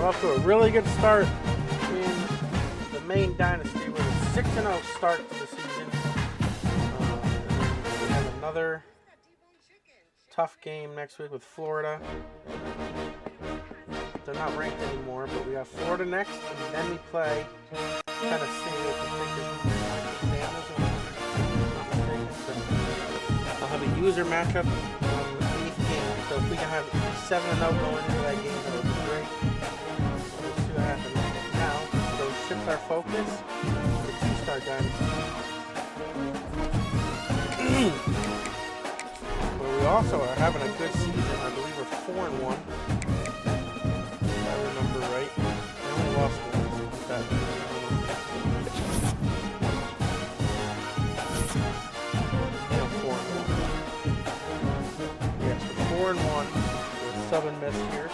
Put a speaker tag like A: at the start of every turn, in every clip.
A: We're off to a really good start in the main dynasty with a 6-0 start to the season. We have another tough game next week with Florida. They're not ranked anymore, but we have Florida next, and then we play Tennessee, which I think is I'll have a user matchup on the 8th game, so if we can have 7-0 going into that game, that would be great. So we'll see what happens. Now, so we shift our focus to the 2-star dynasty. But we also are having a good season. I believe we're 4-1. If I remember right. We only lost once. Yes, we're 4-1 with SouthernMiss here.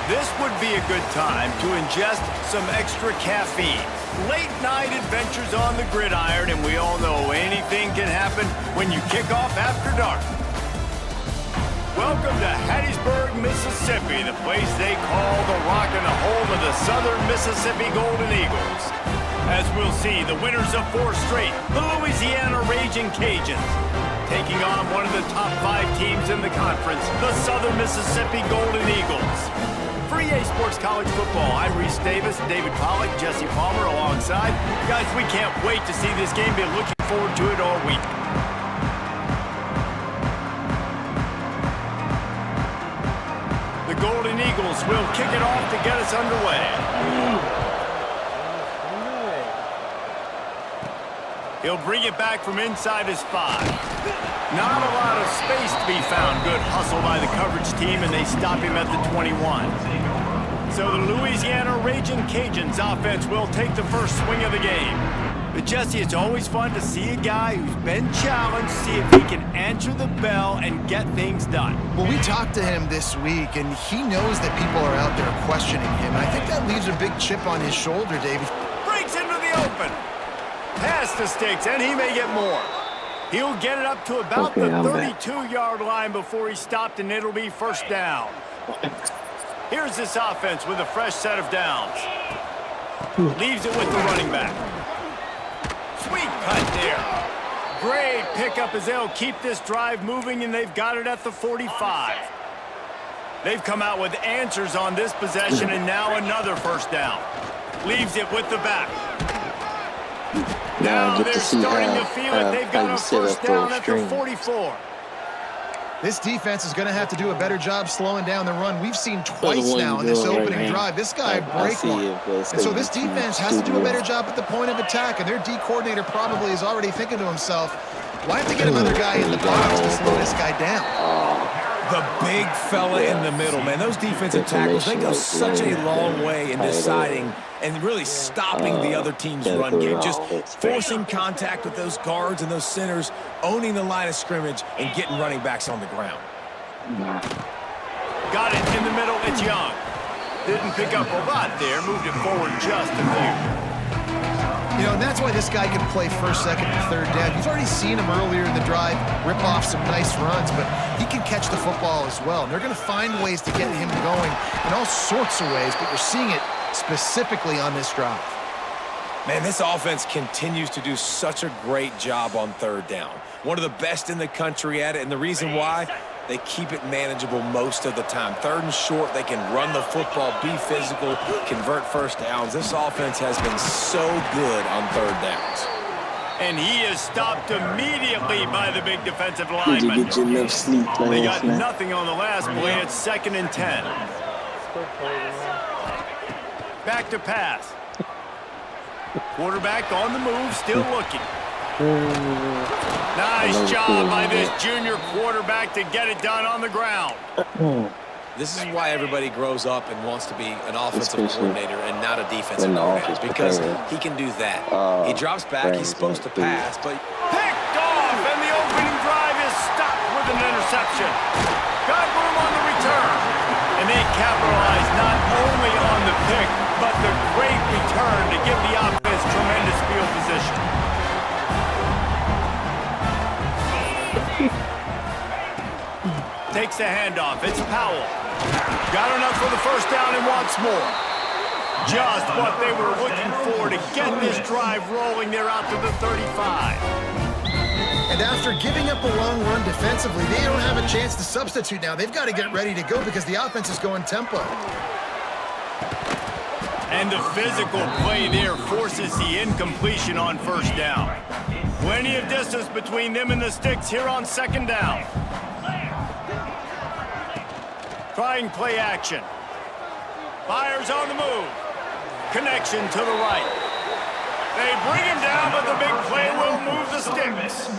B: This would be a good time to ingest some extra caffeine. Late night adventures on the gridiron, and we all know anything can happen when you kick off after dark. Welcome to Hattiesburg, Mississippi, the place they call the rock and the home of the Southern Mississippi Golden Eagles. As we'll see, the winners of 4 straight, the Louisiana Raging Cajuns, taking on one of the top 5 teams in the conference, the Southern Mississippi Golden Eagles. For EA Sports College Football, I'm Reese Davis, David Pollack, Jesse Palmer alongside. Guys, we can't wait to see this game. Been looking forward to it all week. The Golden Eagles will kick it off to get us underway. He'll bring it back from inside his 5. Not a lot of space to be found. Good hustle by the coverage team, and they stop him at the 21. So the Louisiana Raging Cajuns offense will take the first swing of the game. But Jesse, it's always fun to see a guy who's been challenged, see if he can answer the bell and get things done.
C: Well, we talked to him this week, and he knows that people are out there questioning him. And I think that leaves a big chip on his shoulder, David.
B: Breaks into the open. Past the sticks, and he may get more. He'll get it up to about the 32-yard line before he's stopped, and it'll be first down. Here's this offense with a fresh set of downs. Leaves it with the running back. Sweet cut there. Great pickup as they'll keep this drive moving, and they've got it at the 45. They've come out with answers on this possession, and now another first down. Leaves it with the back. Now they're starting to feel it. They've got a first down at the 44.
C: This defense is going to have to do a better job slowing down the run. We've seen twice now in this opening drive. This guy break one. And so this defense has to do a better job at the point of attack. And their D coordinator probably is already thinking to himself, well, I have to get another guy in the box to slow this guy down.
D: The big fella in the middle, man. Those defensive tackles, they go such a long way in deciding and really stopping the other team's run game. Just forcing contact with those guards and those centers, owning the line of scrimmage, and getting running backs on the ground.
B: Got it in the middle. It's Young. Didn't pick up a lot there. Moved it forward just a few.
C: You know, and that's why this guy can play first, second, and third down. You've already seen him earlier in the drive rip off some nice runs, but he can catch the football as well. And they're going to find ways to get him going in all sorts of ways, but you're seeing it specifically on this drive.
D: Man, this offense continues to do such a great job on third down. One of the best in the country at it, and the reason why, they keep it manageable most of the time. Third and short, they can run the football, be physical, convert first downs. This offense has been so good on third downs.
B: And he is stopped immediately by the big defensive lineman.
E: Did you get your enough sleep
B: They got
E: last night?
B: nothing on the last play. It's 2nd and 10. Back to pass. Quarterback on the move, still looking. Nice job by this junior quarterback to get it done on the ground.
D: This is why everybody grows up and wants to be an offensive coordinator and not a defensive
E: when the
D: coordinator,
E: offense
D: because
E: prepared.
D: he can do that. He drops back, he's supposed to pass, but
B: Picked off, and the opening drive is stopped with an interception. Got room on the return. And they capitalize not only on the pick, but the great return to give the offense tremendous field position. Takes the handoff. It's Powell. Got enough for the first down and wants more. Just what they were looking for to get this drive rolling. They're out to the 35.
C: And after giving up a long run defensively, they don't have a chance to substitute now. They've got to get ready to go because the offense is going tempo.
B: And the physical play there forces the incompletion on first down. Plenty of distance between them and the sticks here on 2nd down. Trying play action. Fires on the move. Connection to the right. They bring him down, but the big play will move the sticks.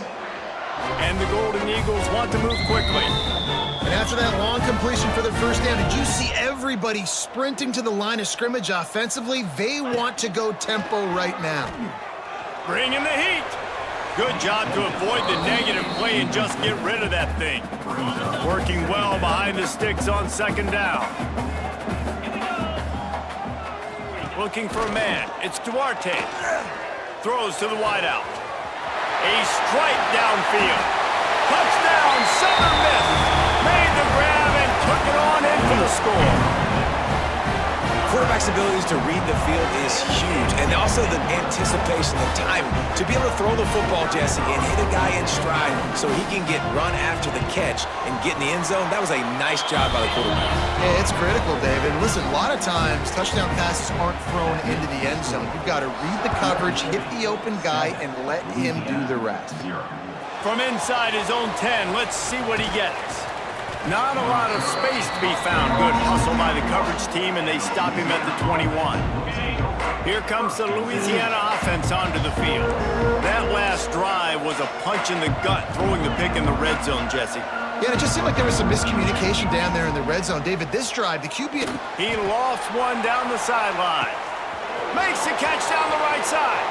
B: And the Golden Eagles want to move quickly.
C: And after that long completion for the first down, did you see everybody sprinting to the line of scrimmage offensively? They want to go tempo right now.
B: Bring in the heat. Good job to avoid the negative play and just get rid of that thing. Working well behind the sticks on 2nd down. Looking for a man. It's Duarte. Throws to the wideout. A strike downfield. Touchdown, SouthernMiss. Made the grab and took it on in for the score.
D: quarterback's abilities to read the field is huge, and also the anticipation, the timing. To be able to throw the football, Jesse, and hit a guy in stride so he can get run after the catch and get in the end zone, that was a nice job by the quarterback.
C: Yeah, it's critical, David. Listen, a lot of times touchdown passes aren't thrown into the end zone. You've got to read the coverage, hit the open guy, and let him do the rest.
B: From inside his own 10, let's see what he gets. Not a lot of space to be found. Good hustle by the coverage team, and they stop him at the 21. Here comes the Louisiana offense onto the field. That last drive was a punch in the gut, throwing the pick in the red zone, Jesse.
C: Yeah, it just seemed like there was some miscommunication down there in the red zone. David, this drive, the QB...
B: He lofts one down the sideline. Makes the catch down the right side.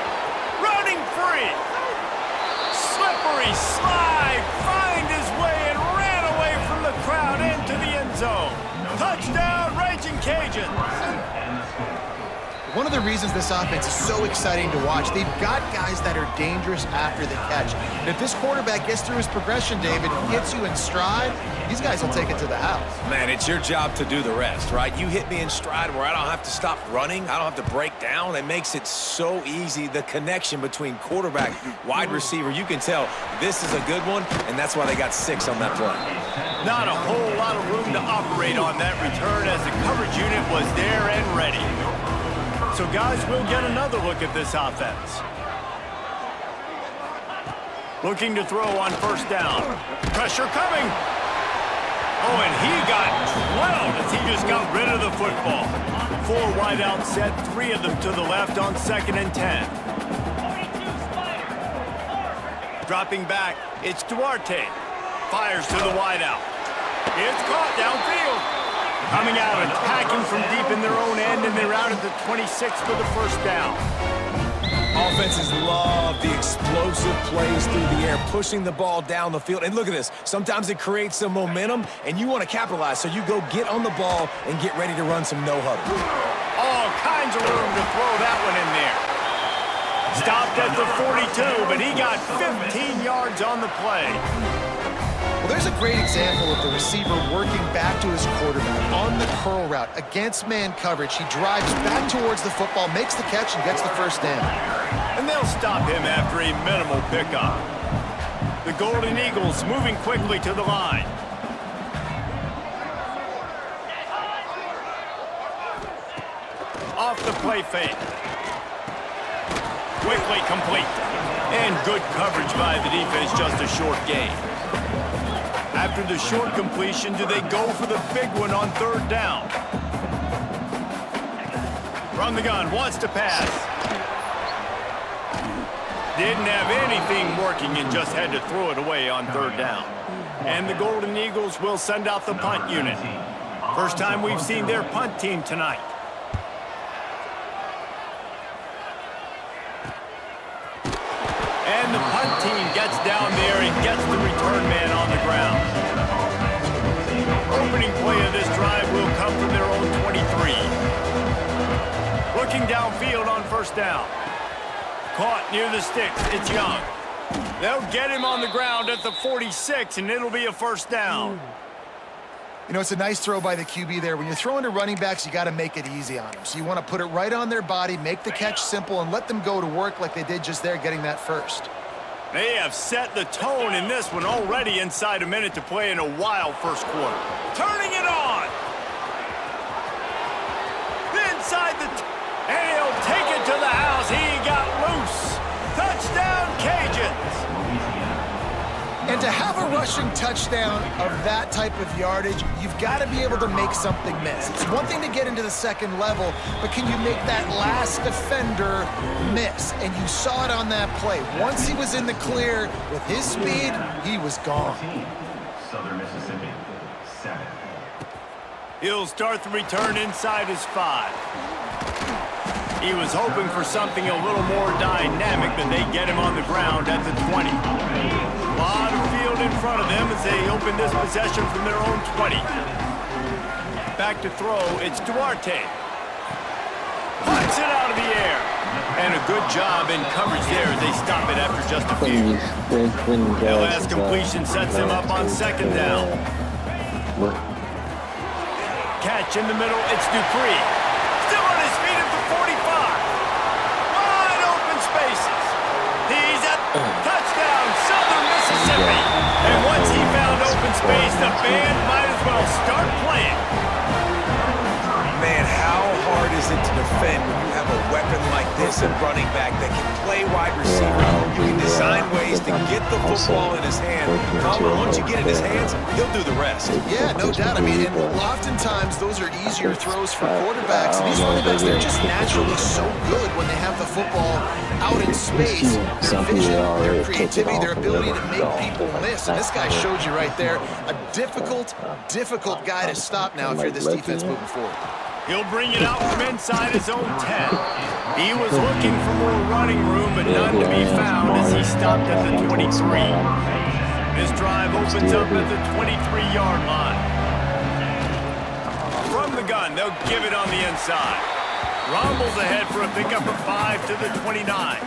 B: Running free. Slippery slide. Find his way and ran away from the crowd into the end zone. Touchdown, Raging Cajuns.
C: One of the reasons this offense is so exciting to watch, they've got guys that are dangerous after the catch. And if this quarterback gets through his progression, David, hits you in stride, these guys will take it to the house.
D: Man, it's your job to do the rest, right? You hit me in stride where I don't have to stop running. I don't have to break down. It makes it so easy, the connection between quarterback, wide receiver. You can tell this is a good one, and that's why they got 6 on that play.
B: Not a whole lot of room to operate on that return as the coverage unit was there and ready. So, guys, we'll get another look at this offense. Looking to throw on first down. Pressure coming. Oh, and he got drilled as he just got rid of the football. 4 wide out set, 3 of them to the left on 2nd and 10. Dropping back, it's Duarte. Fires to the wide out. It's caught downfield. Coming out, attacking from deep in their own end, and they're out at the 26 for the first down.
D: Offenses love the explosive plays through the air, pushing the ball down the field. And look at this. Sometimes it creates some momentum, and you want to capitalize, so you go get on the ball and get ready to run some no-huddle.
B: All kinds of room to throw that one in there. Stopped at the 42, but he got 15 yards on the play.
C: Well, there's Here's a great example of the receiver working back to his quarterback on the curl route against man coverage. He drives back towards the football, makes the catch, and gets the first down.
B: And they'll stop him after a minimal pickup. The Golden Eagles moving quickly to the line. Off the play fake. Quickly complete. And good coverage by the defense, just a short gain. After the short completion, do they go for the big one on third down? From the gun, wants to pass. Didn't have anything working and just had to throw it away on third down. And the Golden Eagles will send out the punt unit. First time we've seen their punt team tonight. And the punt team gets down there and gets the return man on the ground. Opening play of this drive will come from their own 23. Looking downfield on first down. Caught near the sticks. It's Young. They'll get him on the ground at the 46, and it'll be a first down.
C: You know, it's a nice throw by the QB there. When you're throwing to running backs, you got to make it easy on them. So you want to put it right on their body, make the catch simple, and let them go to work like they did just there, getting that first.
B: They have set the tone in this one already inside a minute to play in a wild first quarter. Turning it on. Inside the... and he'll take it to the house. He got loose. Touchdown, Cajuns.
C: And to have a rushing touchdown of that type of yardage, you've got to be able to make something miss. It's one thing to get into the second level, but can you make that last defender miss? And you saw it on that play. Once he was in the clear, with his speed, he was gone.
E: Southern Mississippi, 7.
B: He'll start the return inside his 5. He was hoping for something a little more dynamic, but they get him on the ground at the 20. A lot of field in front of them as they open this possession from their own 20. Back to throw, it's Duarte. Puts it out of the air. And a good job in coverage there as they stop it after just a few. The last completion sets him up on second down. Catch in the middle, it's Dupree. Still on his feet at the 45. Wide open spaces. He's at touchdown, Southern Mississippi. And once he found open space, the band might as well start playing.
D: Man, how hard is it to defend when you have a weapon like this at running back that can play wide receiver? You can design ways to get the football in his hand. Once you get it in his hands, he'll do the rest.
C: Yeah, no doubt. I mean, and oftentimes those are easier throws for quarterbacks. And these running backs, they're just naturally so good when they have the football out in space. Their vision, their creativity, their ability to make people miss. And this guy showed you right there, a difficult guy to stop now if you're this defense moving forward.
B: He'll bring it out from inside his own 10. He was looking for more running room, but none to be found as he stopped at the 23. This drive opens up at the 23-yard line. From the gun, they'll give it on the inside. Rumbles ahead for a pickup of 5 to the 29.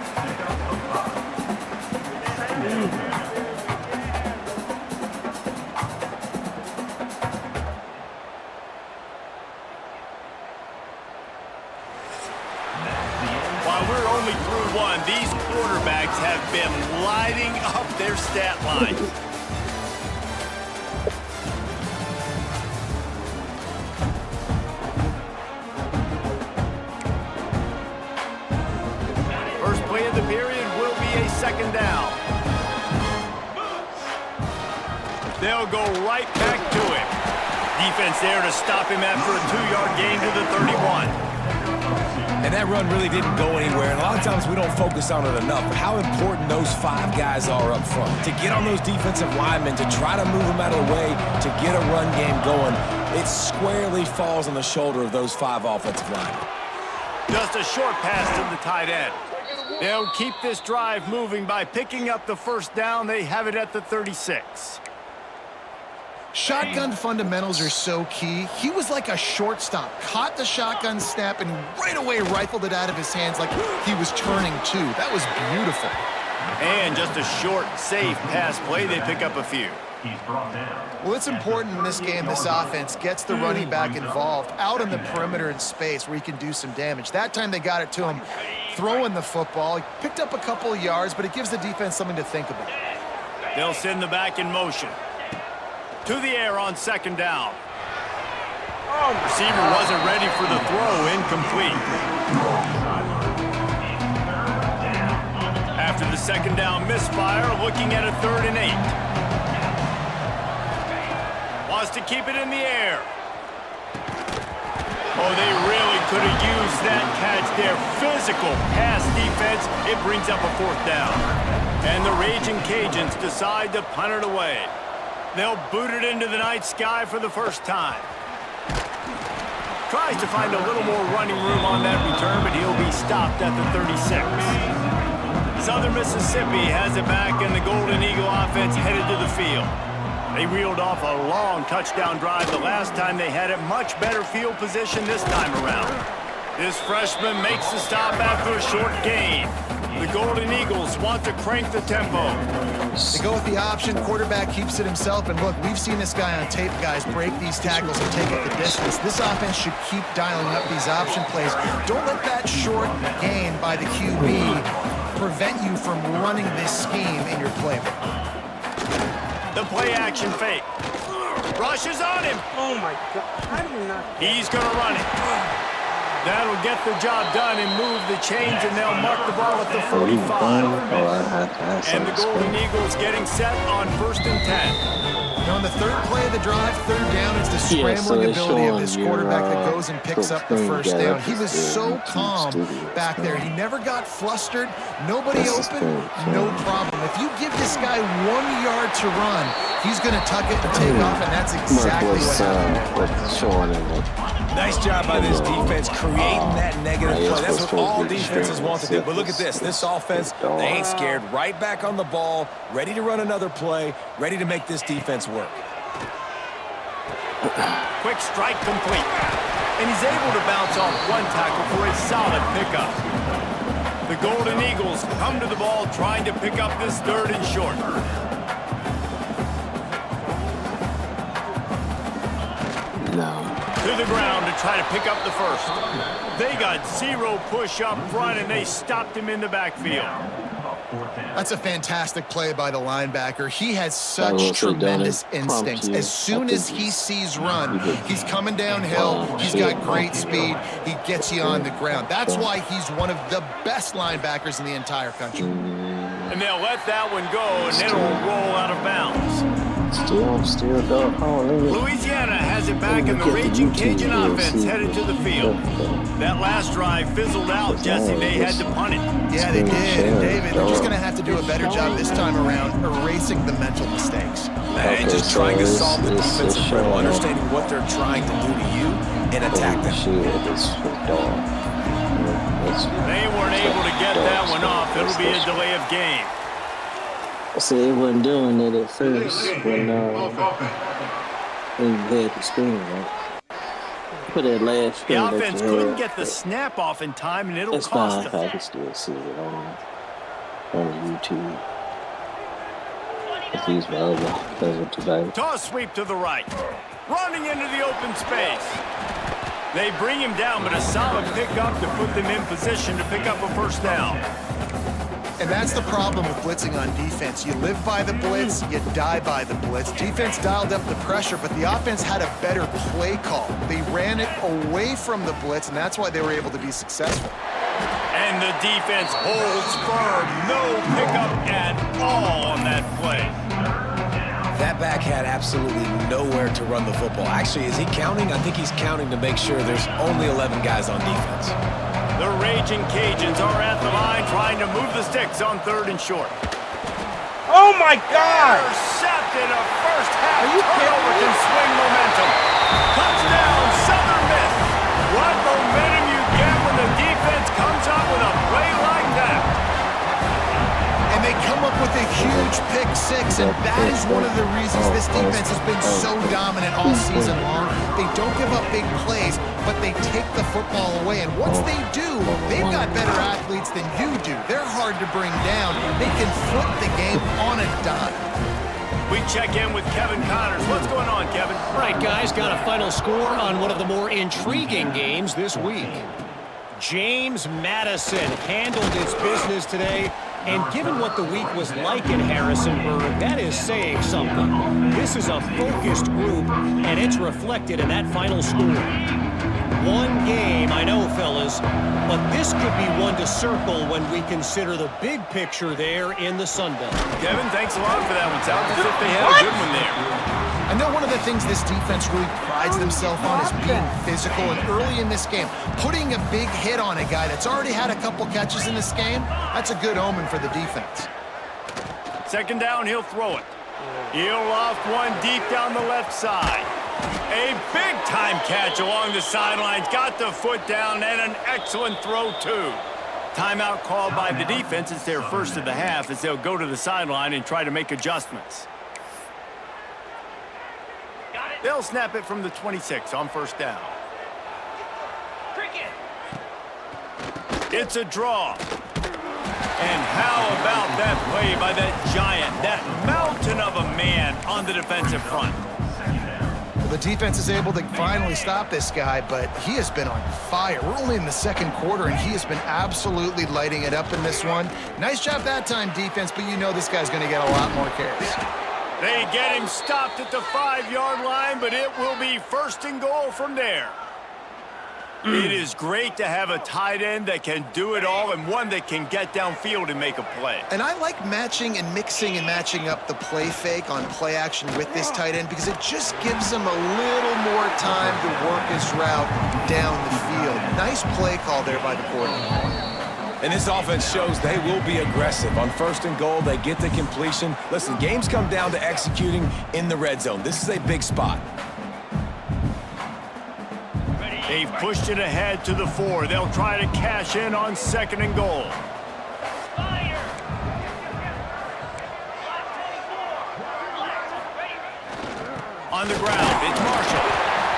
B: We're only through one. These quarterbacks have been lighting up their stat line. First play of the period will be a second down. They'll go right back to him. Defense there to stop him after a 2-yard gain to the 31.
D: And that run really didn't go anywhere. And a lot of times we don't focus on it enough. But how important those 5 guys are up front. To get on those defensive linemen, to try to move them out of the way, to get a run game going, it squarely falls on the shoulder of those 5 offensive linemen.
B: Just a short pass to the tight end. They'll keep this drive moving by picking up the first down. They have it at the 36.
C: Shotgun fundamentals are so key. He was like a shortstop, caught the shotgun snap and right away rifled it out of his hands like he was turning too. That was beautiful.
B: And just a short, safe pass play. They pick up a few.
E: He's brought down.
C: Well, it's important in this game this offense gets the running back involved out on the perimeter in space where he can do some damage. That time they got it to him throwing the football. He picked up a couple of yards, but it gives the defense something to think about.
B: They'll send the back in motion. To the air on second down. Receiver wasn't ready for the throw, incomplete. After the second down misfire, looking at a 3rd and 8. Wants to keep it in the air. Oh, they really could have used that catch there. Physical pass defense. It brings up a 4th down. And the Raging Cajuns decide to punt it away. They'll boot it into the night sky for the first time. Tries to find a little more running room on that return, but he'll be stopped at the 36. Southern Mississippi has it back, and the Golden Eagle offense headed to the field. They reeled off a long touchdown drive the last time they had it. Much better field position this time around. This freshman makes the stop after a short gain. The Golden Eagles want to crank the tempo.
C: They go with the option. Quarterback keeps it himself. And look, we've seen this guy on tape, guys, break these tackles and take it the distance. This offense should keep dialing up these option plays. Don't let that short gain by the QB prevent you from running this scheme in your playbook.
B: The play action fake. Rushes on him.
A: Oh my God. How do you not?
B: He's going to run it. That'll get the job done and move the chains, and they'll mark the ball at the 45. And the Golden Eagles getting set on 1st and 10.
C: Now on the 3rd play of the drive, 3rd down, it's the scrambling ability of this quarterback that goes and picks up the 1st down. He was so calm back there. He never got flustered. Nobody open, no problem. If you give this guy 1 yard to run, he's going to tuck it and take off, and that's exactly what happened.
D: Nice job by this defense creating that negative play. That's what all defenses want to do. But look at this. This offense, they ain't scared. Right back on the ball, ready to run another play, ready to make this defense work.
B: Quick strike complete. And he's able to bounce off 1 tackle for a solid pickup. The Golden Eagles come to the ball trying to pick up this 3rd and short. To the ground to try to pick up the 1st. They got 0 push up front, and they stopped him in the backfield.
C: That's a fantastic play by the linebacker. He has such tremendous instincts. As soon as he sees run, he's coming downhill. He's got great speed. He gets you on the ground. That's why he's one of the best linebackers in the entire country.
B: And they'll let that one go, and it'll roll out of bounds.
F: Still go home.
B: Louisiana has it back, and the Raging Cajun offense headed to the field. That last drive fizzled out, Jesse. They had to punt it.
C: Yeah, they did. And David, they're just going to have to do a better job this time around erasing the mental mistakes.
D: And just trying to solve the defensive riddle, understanding what they're trying to do to you and attack them.
B: They weren't able to get that one off. It'll be a delay of game.
F: So they wasn't doing it at first when they had the screen, right? Put that last
B: The offense couldn't get the snap off in time, and it'll cost them.
F: I can still see it on YouTube. If he's valuable,
B: Toss sweep to the right. Running into the open space. They bring him down, but a solid pickup to put them in position to pick up a 1st down.
C: And that's the problem with blitzing on defense. You live by the blitz, you die by the blitz. Defense dialed up the pressure, but the offense had a better play call. They ran it away from the blitz, and that's why they were able to be successful.
B: And the defense holds firm. No pickup at all on that play.
D: That back had absolutely nowhere to run the football. Actually, is he counting? I think he's counting to make sure there's only 11 guys on defense.
B: The Raging Cajuns are at the line trying to move the sticks on 3rd and short.
A: Oh my God!
B: Intercepted. A first half turnover can swing momentum. Touchdown, Southern Miss. What momentum you get when the defense comes up with a play like that.
C: And they come up with a huge pick 6, and that is one of the reasons this defense has been so dominant all season long. They don't give up big plays, but they take the football away. And once they do, they've got better athletes than you do. They're hard to bring down. They can flip the game on a dime.
B: We check in with Kevin Connors. What's going on, Kevin?
G: All right, guys, got a final score on one of the more intriguing games this week. James Madison handled its business today, and given what the week was like in Harrisonburg, that is saying something. This is a focused group, and it's reflected in that final score. One game, I know, fellas, but this could be one to circle when we consider the big picture there in the Sun Belt.
B: Kevin, thanks a lot for that one. Sounds as if they had a good one there.
C: I know one of the things this defense really prides themselves on is being physical, and early in this game, putting a big hit on a guy that's already had a couple catches in this game, that's a good omen for the defense.
B: Second down, he'll throw it. He'll loft one deep down the left side. A big-time catch along the sidelines. Got the foot down, and an excellent throw, too. Timeout called by the defense. It's their first of the half as they'll go to the sideline and try to make adjustments. They'll snap it from the 26 on first down. It's a draw. And how about that play by that giant, that mountain of a man on the defensive front?
C: The defense is able to finally stop this guy, but he has been on fire. We're only in the second quarter, and he has been absolutely lighting it up in this one. Nice job that time, defense, but you know this guy's going to get a lot more carries.
B: They get him stopped at the 5-yard line, but it will be first and goal from there. It is great to have a tight end that can do it all and one that can get downfield and make a play.
C: And I like matching and mixing and matching up the play fake on play action with this tight end because it just gives him a little more time to work his route down the field. Nice play call there by the coordinator.
D: And this offense shows they will be aggressive. On first and goal, they get the completion. Listen, games come down to executing in the red zone. This is a big spot.
B: They've pushed it ahead to the 4. They'll try to cash in on second and goal. On the ground, it's Marshall.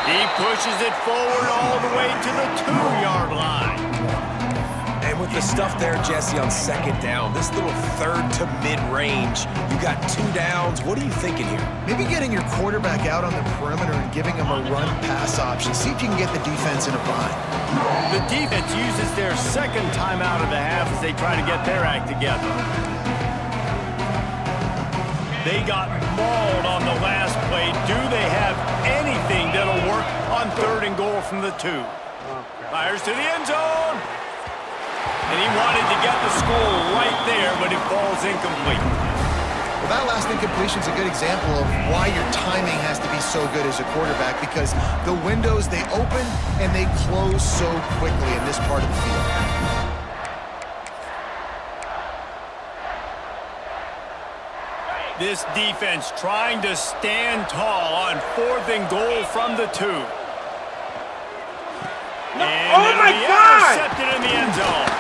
B: He pushes it forward all the way to the 2-yard line.
D: And with the stuff there, Jesse, on second down, this little third to mid-range, you got 2 downs. What are you thinking here?
C: Maybe getting your quarterback out on the perimeter and giving him a run-pass option. See if you can get the defense in a bind.
B: The defense uses their second timeout of the half as they try to get their act together. They got mauled on the last play. Do they have anything that'll work on third and goal from the 2? Fires to the end zone. And he wanted to get the score right there, but it falls incomplete.
C: Well, that last incompletion is a good example of why your timing has to be so good as a quarterback because the windows, they open and they close so quickly in this part of the field.
B: This defense trying to stand tall on fourth and goal from the 2. And it'll be intercepted in the end zone.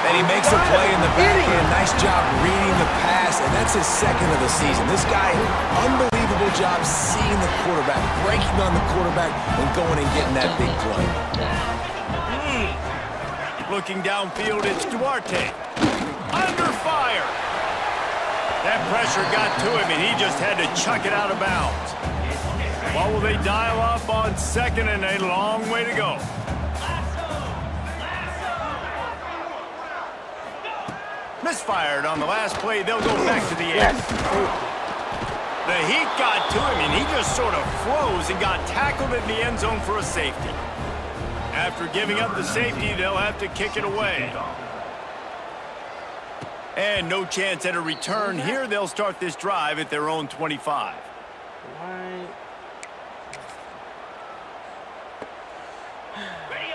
D: And he makes a play in the back end. Nice job reading the pass, and that's his second of the season. This guy, unbelievable job seeing the quarterback, breaking on the quarterback, and going and getting that big play.
B: Looking downfield, it's Duarte. Under fire. That pressure got to him, and he just had to chuck it out of bounds. What will they dial up on second and a long way to go? Misfired on the last play. They'll go back to the end. The heat got to him, and he just sort of froze and got tackled in the end zone for a safety. After giving up the safety, they'll have to kick it away. And no chance at a return here. They'll start this drive at their own 25.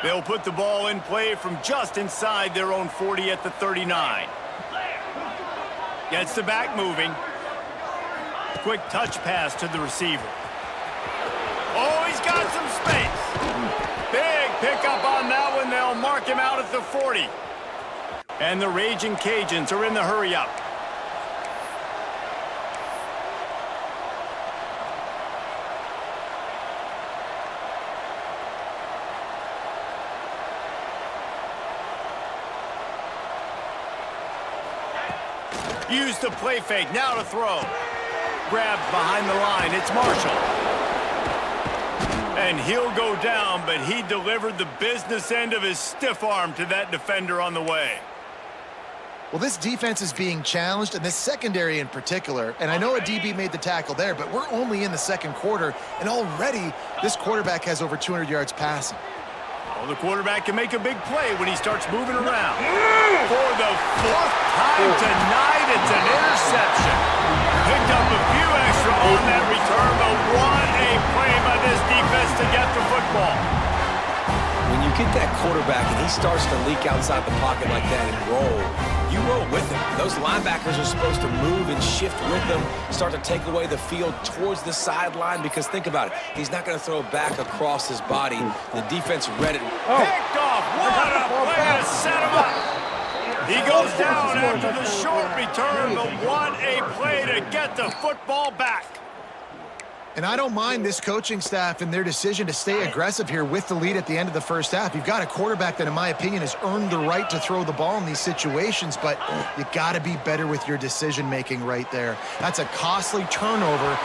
B: They'll put the ball in play from just inside their own 40 at the 39. Gets the back moving. Quick touch pass to the receiver. Oh, he's got some space. Big pickup on that one. They'll mark him out at the 40. And the Raging Cajuns are in the hurry-up. Use the play fake, now to throw. grabs behind the line. It's Marshall. And he'll go down, but he delivered the business end of his stiff arm to that defender on the way.
C: Well, this defense is being challenged, and this secondary in particular. And I know a DB made the tackle there, but we're only in the second quarter, and already this quarterback has over 200 yards passing.
B: Well, the quarterback can make a big play when he starts moving around. For the fourth time tonight, it's an interception. Picked up a few extra on that return, but what a play by this defense to get the football.
D: When you get that quarterback and he starts to leak outside the pocket like that and roll, you roll with him. Those linebackers are supposed to move and shift with them, start to take away the field towards the sideline, because think about it. He's not going to throw back across his body. The defense read it.
B: Picked off. What a play to set him up. He goes down after the short return, but what a play to get the football back.
C: And I don't mind this coaching staff and their decision to stay aggressive here with the lead at the end of the first half. You've got a quarterback that, in my opinion, has earned the right to throw the ball in these situations, but you got to be better with your decision-making right there. That's a costly turnover.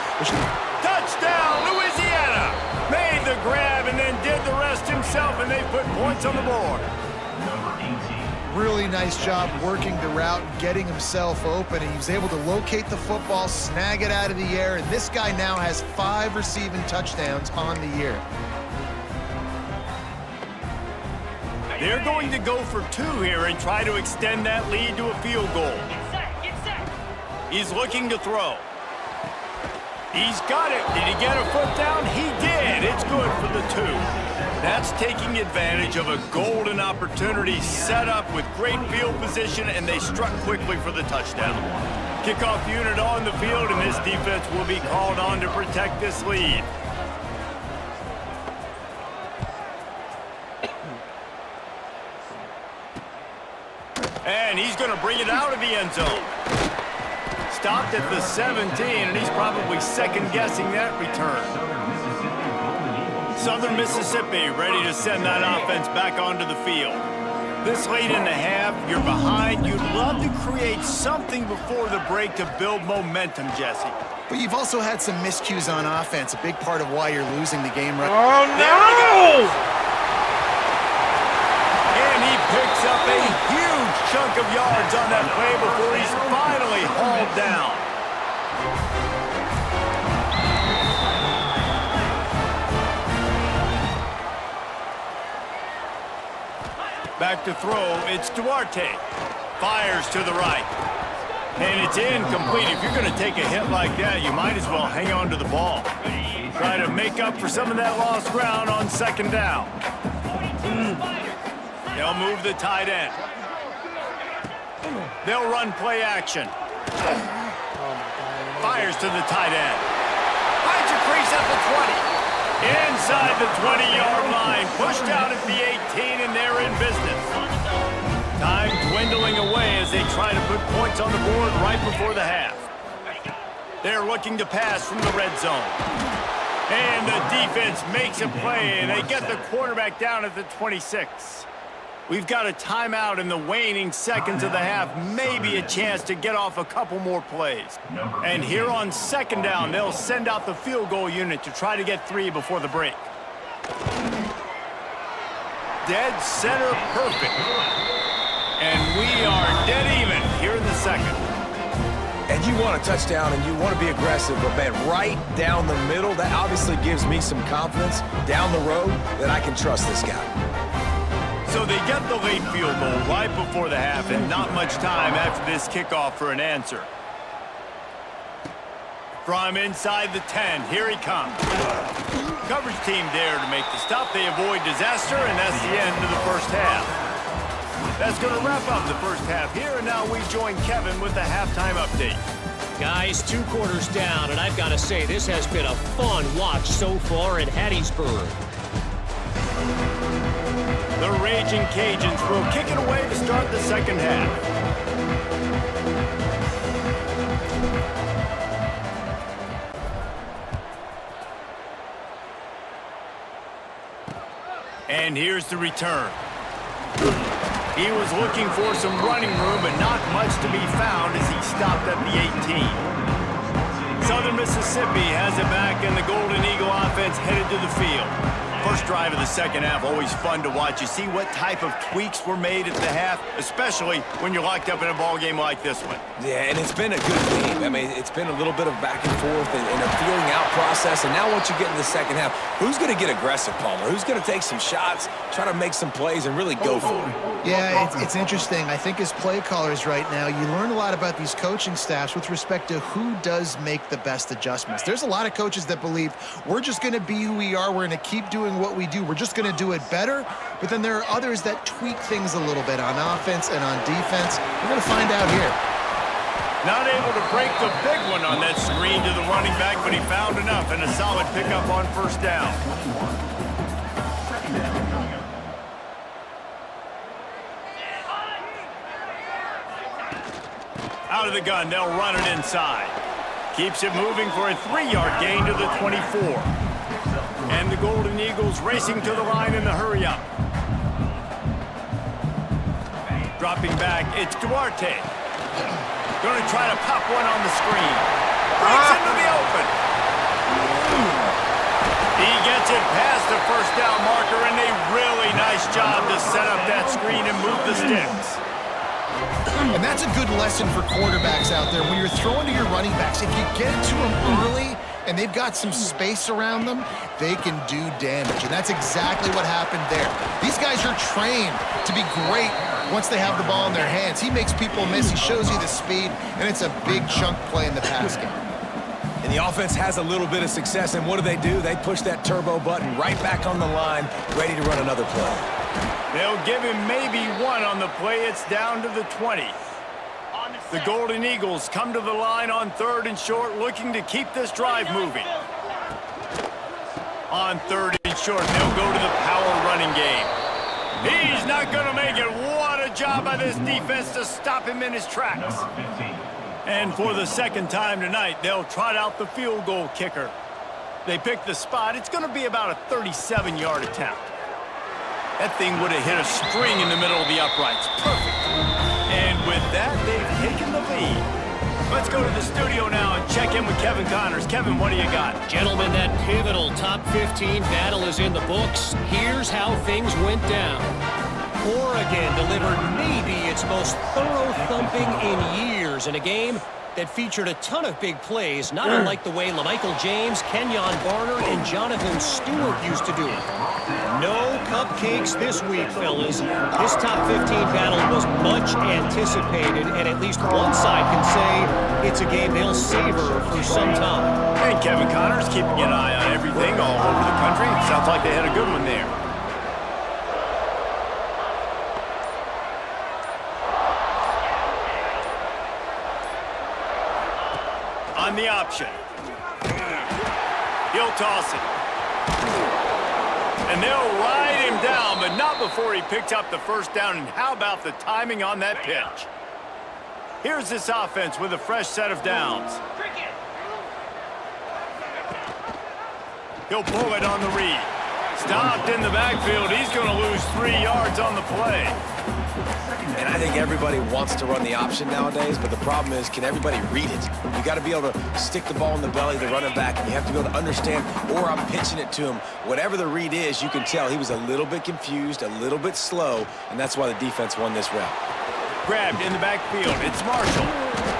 B: Touchdown, Louisiana! Made the grab and then did the rest himself, and they put points on the board.
E: Number 18.
C: Really nice job working the route and getting himself open. And he was able to locate the football, snag it out of the air, and this guy now has 5 receiving touchdowns on the year.
B: They're going to go for 2 here and try to extend that lead to a field goal. He's looking to throw. He's got it. Did he get a foot down? He did. It's good for the 2. That's taking advantage of a golden opportunity set up with great field position, and they struck quickly for the touchdown. Kickoff unit on the field, and this defense will be called on to protect this lead. And he's going to bring it out of the end zone. Stopped at the 17, and he's probably second-guessing that return. Southern Mississippi ready to send that offense back onto the field. This late in the half, you're behind. You'd love to create something before the break to build momentum, Jesse.
C: But you've also had some miscues on offense, a big part of why you're losing the game right now.
A: Oh, no!
B: And he picks up a huge chunk of yards on that play before he's finally hauled down. Back to throw, it's Duarte. Fires to the right. And it's incomplete. If you're going to take a hit like that, you might as well hang on to the ball. Try to make up for some of that lost ground on second down. They'll move the tight end. They'll run play action. Fires to the tight end. Finds a crease at the 20. Inside the 20-yard line, pushed out at the 18, and they're in business. Time dwindling away as they try to put points on the board right before the half. They're looking to pass from the red zone. And the defense makes a play, and they get the quarterback down at the 26. We've got a timeout in the waning seconds of the half, maybe a chance to get off a couple more plays. And here on second down, they'll send out the field goal unit to try to get 3 before the break. Dead center perfect. And we are dead even here in the second.
D: And you want a touchdown and you want to be aggressive, but man, right down the middle, that obviously gives me some confidence down the road that I can trust this guy.
B: So they get the late field goal right before the half, and not much time after this kickoff for an answer. From inside the 10, here he comes. Coverage team there to make the stop. They avoid disaster, and that's the end of the first half. That's going to wrap up the first half here, and now we join Kevin with the halftime update.
G: Guys, 2 quarters down, and I've got to say, this has been a fun watch so far in Hattiesburg.
B: The Raging Cajuns will kick it away to start the second half. And here's the return. He was looking for some running room, but not much to be found as he stopped at the 18. Southern Miss Mississippi has it back, and the Golden Eagle offense headed to the field. First drive of the second half, always fun to watch. You see what type of tweaks were made at the half, especially when you're locked up in a ball game like this one.
D: Yeah, and it's been a good game. I mean, it's been a little bit of back and forth and a feeling out process. And now once you get in the second half, who's going to get aggressive, Palmer? Who's going to take some shots, try to make some plays, and really go for it?
C: Yeah, it's interesting. I think as play callers right now, you learn a lot about these coaching staffs with respect to who does make the best adjustments. There's a lot of coaches that believe we're just going to be who we are. We're going to keep doing what we do. We're just going to do it better. But then there are others that tweak things a little bit on offense and on defense. We're going to find out here.
B: Not able to break the big one on that screen to the running back, but he found enough and a solid pickup on first down. Out of the gun, they'll run it inside. Keeps it moving for a 3-yard gain to the 24. And the Golden Eagles racing to the line in the hurry-up. Dropping back, it's Duarte. Going to try to pop one on the screen. Breaks into the open. He gets it past the first down marker, and a really nice job to set up that screen and move the sticks.
C: And that's a good lesson for quarterbacks out there. When you're throwing to your running backs, if you get it to them early and they've got some space around them, they can do damage. And that's exactly what happened there. These guys are trained to be great once they have the ball in their hands. He makes people miss. He shows you the speed, and it's a big chunk play in the pass game.
D: And the offense has a little bit of success, and what do? They push that turbo button right back on the line, ready to run another play.
B: They'll give him maybe one on the play. It's down to the 20. The Golden Eagles come to the line on 3rd and short, looking to keep this drive moving. On 3rd and short, they'll go to the power running game. He's not going to make it. What a job by this defense to stop him in his tracks. And for the second time tonight, they'll trot out the field goal kicker. They pick the spot. It's going to be about a 37-yard attempt. That thing would have hit a string in the middle of the uprights. Perfect. And with that, they've taken the lead. Let's go to the studio now and check in with Kevin Connors. Kevin, what do you got?
G: Gentlemen, that pivotal top 15 battle is in the books. Here's how things went down. Oregon delivered maybe its most thorough thumping in years in a game that featured a ton of big plays, not unlike the way LaMichael James, Kenyon Barner, and Jonathan Stewart used to do it. No cupcakes this week, fellas. This top 15 battle was much anticipated, and at least one side can say it's a game they'll savor for some time.
B: And Kevin Connors keeping an eye on everything all over the country. Sounds like they had a good one there. On the option. He'll toss it. And they'll ride him down, but not before he picked up the first down. And how about the timing on that pitch? Here's this offense with a fresh set of downs. He'll pull it on the read. Stopped in the backfield. He's going to lose 3 yards on the play.
D: And I think everybody wants to run the option nowadays, but the problem is, can everybody read it? You got to be able to stick the ball in the belly of the running back, and you have to be able to understand, or I'm pitching it to him. Whatever the read is, you can tell he was a little bit confused, a little bit slow, and that's why the defense won this round.
B: Grabbed in the backfield. It's Marshall.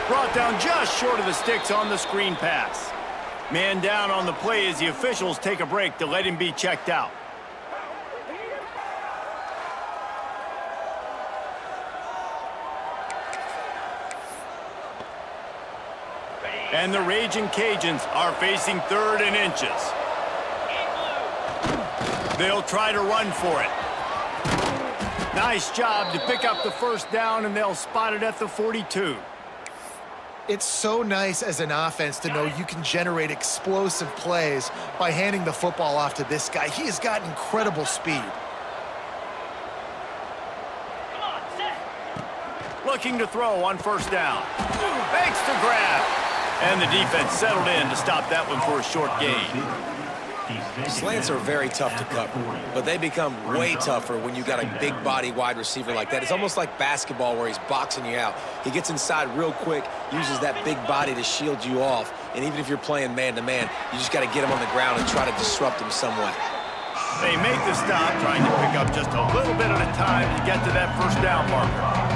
B: Brought down just short of the sticks on the screen pass. Man down on the play as the officials take a break to let him be checked out. And the Raging Cajuns are facing 3rd and inches. They'll try to run for it. Nice job to pick up the first down, and they'll spot it at the 42.
C: It's so nice as an offense to know you can generate explosive plays by handing the football off to this guy. He has got incredible speed.
B: Looking to throw on first down. Makes the grab. And the defense settled in to stop that one for a short gain.
D: Slants are very tough to cover, but they become way tougher when you got a big body wide receiver like that. It's almost like basketball where he's boxing you out. He gets inside real quick, uses that big body to shield you off, and even if you're playing man-to-man, you just got to get him on the ground and try to disrupt him some way.
B: They make the stop, trying to pick up just a little bit at a time to get to that first down marker.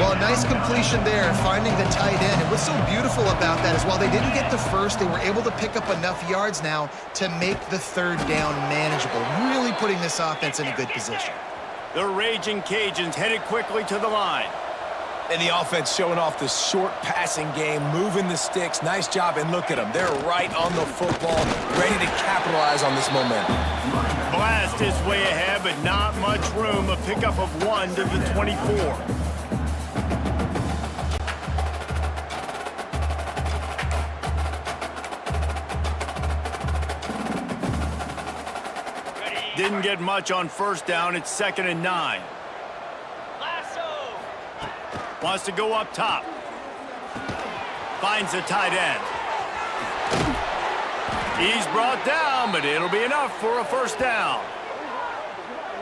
C: Well, a nice completion there, finding the tight end. And what's so beautiful about that is while they didn't get the first, they were able to pick up enough yards now to make the third down manageable, really putting this offense in a good position.
B: The Raging Cajuns headed quickly to the line.
D: And the offense showing off the short passing game, moving the sticks. Nice job, and look at them. They're right on the football, ready to capitalize on this momentum.
B: Blast his way ahead, but not much room. A pickup of 1 to the 24. Didn't get much on first down. It's 2nd and 9. Wants to go up top. Finds the tight end. He's brought down, but it'll be enough for a first down.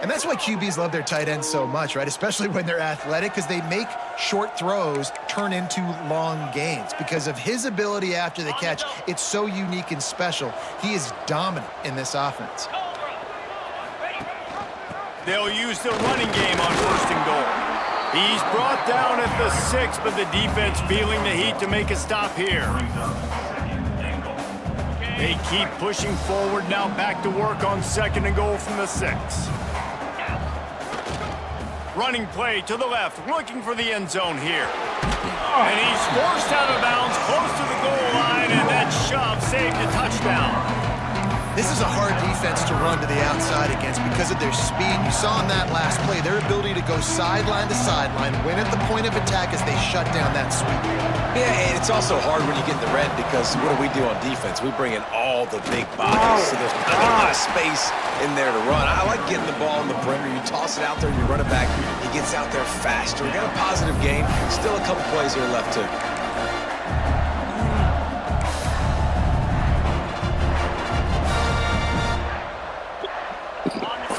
C: And that's why QBs love their tight ends so much, right? Especially when they're athletic, because they make short throws turn into long gains. Because of his ability after the catch, it's so unique and special. He is dominant in this offense.
B: They'll use the running game on 1st and goal. He's brought down at the 6, but the defense feeling the heat to make a stop here. They keep pushing forward, now back to work on 2nd and goal from the 6. Running play to the left, looking for the end zone here. And he's forced out of bounds, close to the goal line, and that shove saved a touchdown.
C: This is a hard defense to run to the outside against because of their speed. You saw in that last play their ability to go sideline to sideline, win at the point of attack as they shut down that sweep.
D: Yeah, and it's also hard when you get in the red because what do we do on defense? We bring in all the big bodies, so there's not a lot of space in there to run. I like getting the ball on the perimeter. You toss it out there, you run it back, he gets out there faster. We got a positive game. Still a couple plays here left too.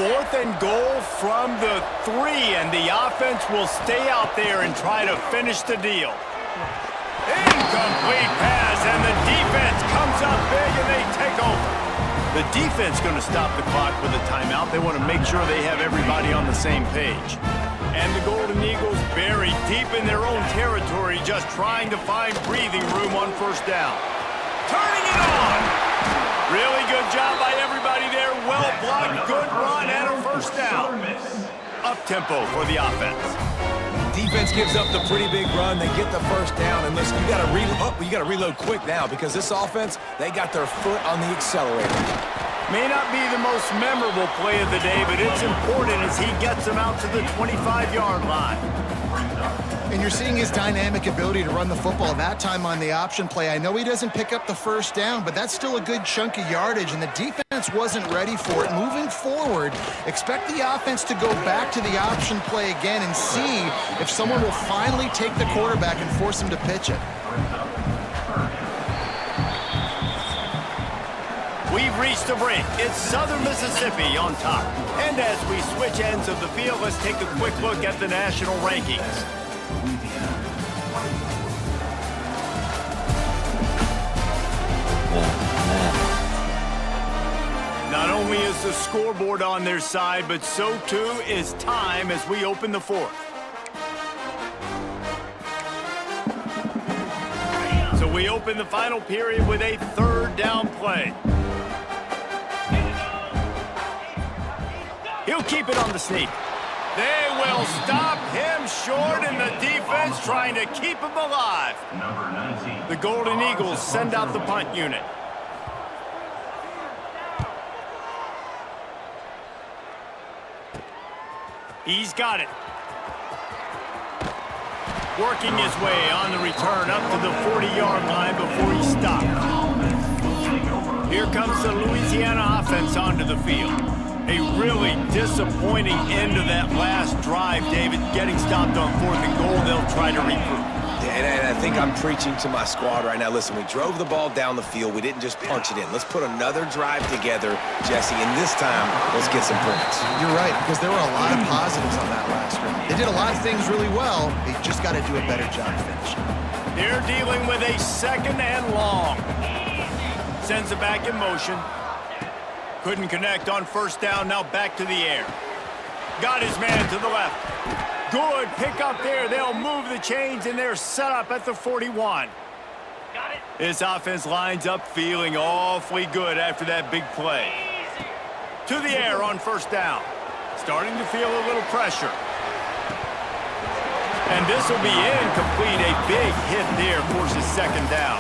B: 4th and goal from the 3, and the offense will stay out there and try to finish the deal. Incomplete pass, and the defense comes up big, and they take over. The defense going to stop the clock with a timeout. They want to make sure they have everybody on the same page. And the Golden Eagles buried deep in their own territory, just trying to find breathing room on 1st down. Turning it on! Really good job by everybody there. Well blocked, good run, and a first down. Up-tempo for the offense.
D: Defense gives up the pretty big run. They get the first down, and listen, you got to reload quick now because this offense, they got their foot on the accelerator.
B: May not be the most memorable play of the day, but it's important as he gets them out to the 25-yard line.
C: And you're seeing his dynamic ability to run the football. That time on the option play, I know he doesn't pick up the first down, but that's still a good chunk of yardage, and the defense wasn't ready for it. Moving forward, expect the offense to go back to the option play again and see if someone will finally take the quarterback and force him to pitch it.
B: We've reached the break. It's Southern Mississippi on top. And as we switch ends of the field, let's take a quick look at the national rankings. Not only is the scoreboard on their side, but so too is time as we open the 4th. So we open the final period with a 3rd down play. He'll keep it on the sneak. They will stop him short, and the defense trying to keep him alive. The Golden Eagles send out the punt unit. He's got it. Working his way on the return up to the 40-yard line before he stopped. Here comes the Louisiana offense onto the field. A really disappointing end of that last drive, David. Getting stopped on 4th and goal, they'll try to regroup.
D: and I think I'm preaching to my squad right now. Listen, we drove the ball down the field. We didn't just punch it in. Let's put another drive together, Jesse, and this time, let's get some points.
C: You're right, because there were a lot of positives on that last run. They did a lot of things really well. They just got to do a better job finishing.
B: They're dealing with a 2nd and long. Sends it back in motion. Couldn't connect on 1st down. Now back to the air. Got his man to the left. Good pick up there. They'll move the chains, and they're set up at the 41. This offense lines up feeling awfully good after that big play. To the air on 1st down. Starting to feel a little pressure. And this will be incomplete. A big hit there forces 2nd down.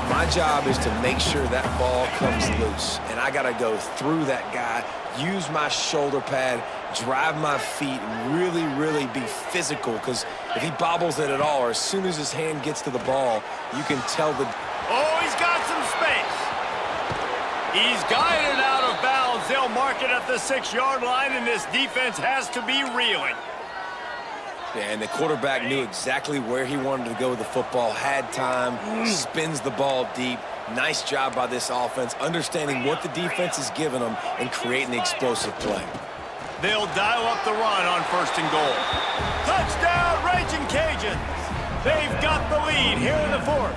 D: My job is to make sure that ball comes loose, and I got to go through that guy, use my shoulder pad, drive my feet, and really, really be physical, because if he bobbles it at all, or as soon as his hand gets to the ball, you can tell the...
B: Oh, he's got some space. He's guided out of bounds. They'll mark it at the 6-yard line, and this defense has to be reeling.
D: Yeah, and the quarterback knew exactly where he wanted to go with the football, had time, spins the ball deep. Nice job by this offense, understanding what the defense is giving them and creating the explosive play.
B: They'll dial up the run on 1st and goal. Touchdown, Raging Cajuns! They've got the lead here in the 4th.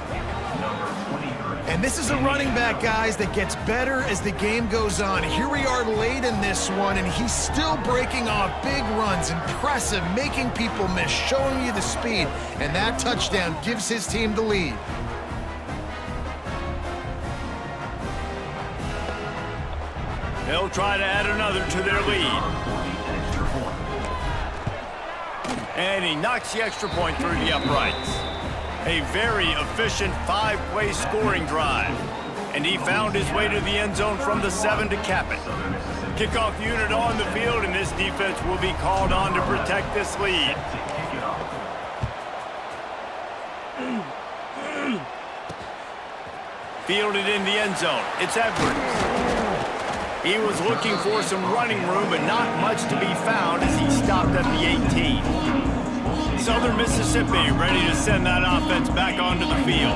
C: And this is a running back, guys, that gets better as the game goes on. Here we are late in this one, and he's still breaking off big runs. Impressive, making people miss, showing you the speed. And that touchdown gives his team the lead.
B: They'll try to add another to their lead. And he knocks the extra point through the uprights. A very efficient 5-play scoring drive. And he found his way to the end zone from the 7 to cap it. Kickoff unit on the field, and this defense will be called on to protect this lead. Fielded in the end zone. It's Edwards. He was looking for some running room, but not much to be found as he stopped at the 18. Southern Mississippi ready to send that offense back onto the field.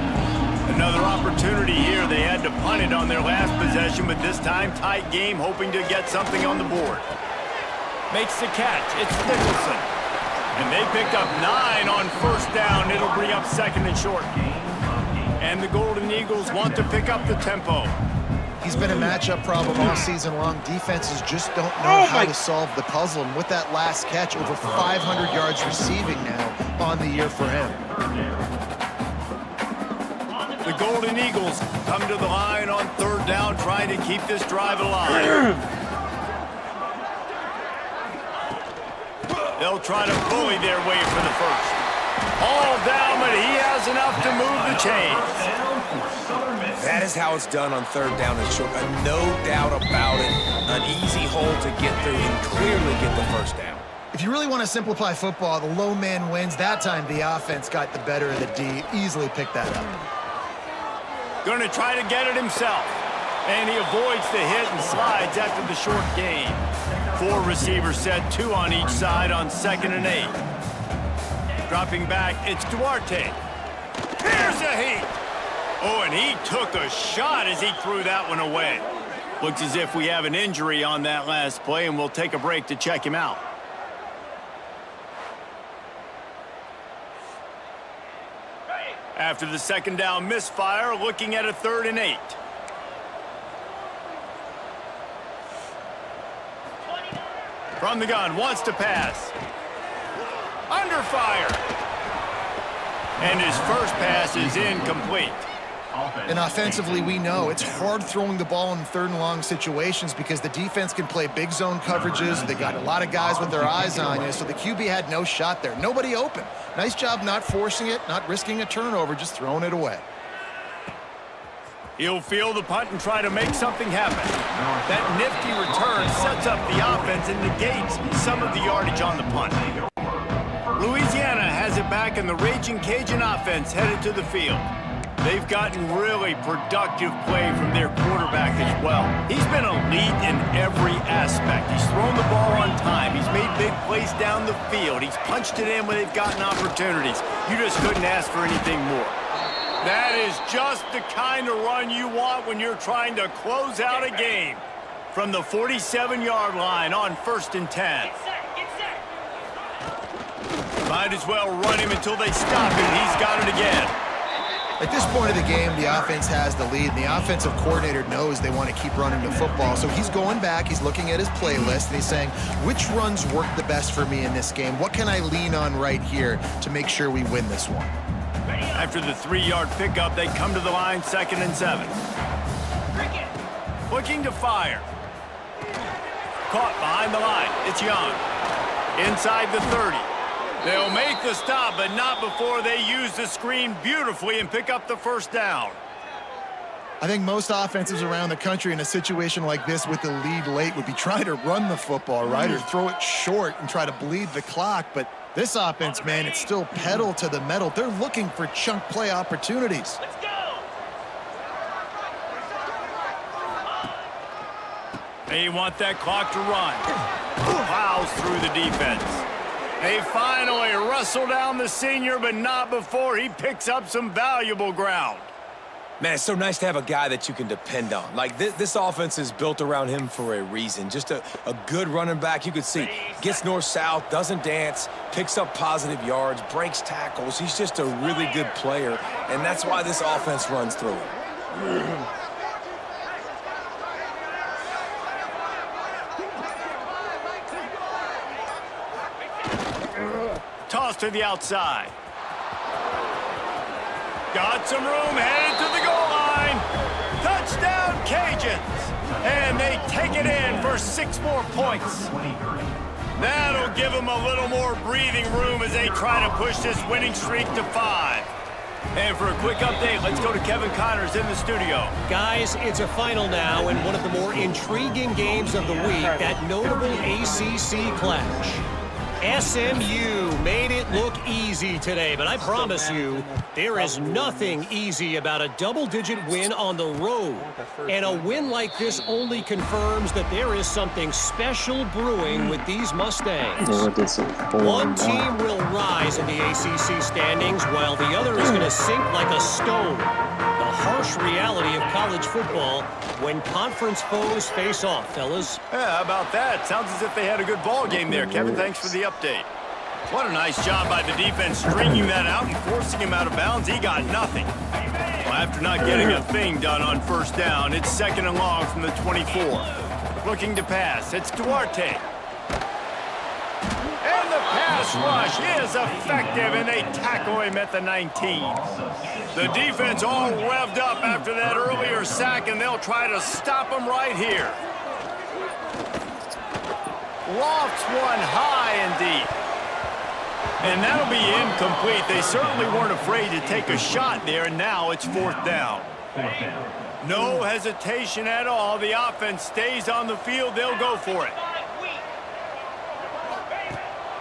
B: Another opportunity here. They had to punt it on their last possession, but this time tight game, hoping to get something on the board. Makes the catch. It's Nicholson. And they pick up 9 on 1st down. It'll bring up 2nd and short. And the Golden Eagles want to pick up the tempo.
C: He's been a matchup problem all season long. Defenses just don't know how to solve the puzzle. And with that last catch, over 500 yards receiving now on the year for him.
B: The Golden Eagles come to the line on 3rd down, trying to keep this drive alive. They'll try to bully their way for the 1st. All down, but he has enough to move the chains.
D: That is how it's done on 3rd down and short. No doubt about it. An easy hole to get through and clearly get the 1st down.
C: If you really want to simplify football, the low man wins. That time the offense got the better of the D. Easily picked that up.
B: Going to try to get it himself. And he avoids the hit and slides after the short gain. 4 receivers set, 2 on each side on 2nd and 8. Dropping back, it's Duarte. Here's a heat. Oh, and he took a shot as he threw that one away. Looks as if we have an injury on that last play, and we'll take a break to check him out. After the 2nd down misfire, looking at a 3rd and 8. From the gun, wants to pass. Under fire. And his first pass is incomplete.
C: And offensively, we know it's hard throwing the ball in 3rd and long situations because the defense can play big zone coverages. They got a lot of guys with their eyes on you, so the QB had no shot there. Nobody open. Nice job not forcing it, not risking a turnover, just throwing it away.
B: He'll field the punt and try to make something happen. That nifty return sets up the offense and negates some of the yardage on the punt. Louisiana has it back, and the Raging Cajun offense headed to the field. They've gotten really productive play from their quarterback as well. He's been elite in every aspect. He's thrown the ball on time. He's made big plays down the field. He's punched it in when they've gotten opportunities. You just couldn't ask for anything more. That is just the kind of run you want when you're trying to close out a game. From the 47-yard line on 1st and 10. Might as well run him until they stop him. He's got it again.
C: At this point of the game, the offense has the lead, and the offensive coordinator knows they want to keep running the football. So he's going back, he's looking at his playlist, and he's saying, which runs work the best for me in this game? What can I lean on right here to make sure we win this one?
B: After the 3-yard pickup, they come to the line, 2nd and 7. Looking to fire. Caught behind the line. It's Young. Inside the 30. They'll make the stop, but not before they use the screen beautifully and pick up the 1st down.
C: I think most offenses around the country in a situation like this with the lead late would be trying to run the football, right? Or throw it short and try to bleed the clock. But this offense, man, it's still pedal to the metal. They're looking for chunk play opportunities.
H: Let's go!
B: They want that clock to run. Plows through the defense. They finally wrestle down the senior, but not before he picks up some valuable ground.
D: Man, it's so nice to have a guy that you can depend on. Like, this offense is built around him for a reason. Just a good running back. You could see, gets north-south, doesn't dance, picks up positive yards, breaks tackles. He's just a really good player, and that's why this offense runs through him.
B: Toss to the outside. Got some room, headed to the goal line. Touchdown, Cajuns. And they take it in for 6 more points. That'll give them a little more breathing room as they try to push this winning streak to 5. And for a quick update, let's go to Kevin Connors in the studio.
G: Guys, it's a final now in one of the more intriguing games of the week, that notable ACC clash. SMU made it look easy today, but I promise you, there is nothing easy about a double-digit win on the road. And a win like this only confirms that there is something special brewing with these Mustangs. One team will rise in the ACC standings, while the other is going to sink like a stone. The harsh reality of college football when conference foes face off, fellas.
B: Yeah, how about that? Sounds as if they had a good ball game there. Kevin, thanks for the update. What a nice job by the defense stringing that out and forcing him out of bounds. He got nothing. Well, after not getting a thing done on 1st down, it's 2nd and long from the 24. Looking to pass. It's Duarte. And the pass rush is effective, and they tackle him at the 19. The defense all revved up after that earlier sack, and they'll try to stop him right here. Lofts one high and deep. And that'll be incomplete. They certainly weren't afraid to take a shot there, and now it's 4th down. No hesitation at all. The offense stays on the field. They'll go for it.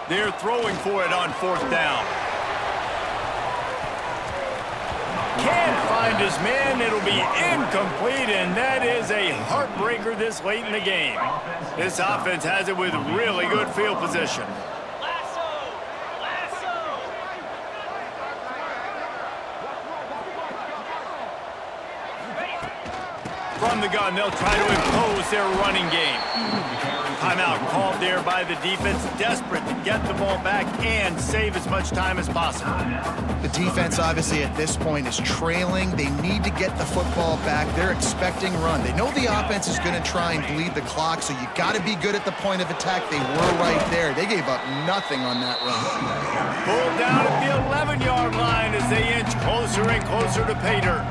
B: They're throwing for it on 4th down. Can't find his man. It'll be incomplete, and that is a heartbreaker this late in the game. This offense has it with really good field position. From the gun, they'll try to impose their running game. Timeout called there by the defense, desperate to get the ball back and save as much time as possible.
C: The defense, obviously, at this point is trailing. They need to get the football back. They're expecting run. They know the offense is going to try and bleed the clock, so you got to be good at the point of attack. They were right there. They gave up nothing on that run.
B: Pulled down at the 11-yard line as they inch closer and closer to pay dirt.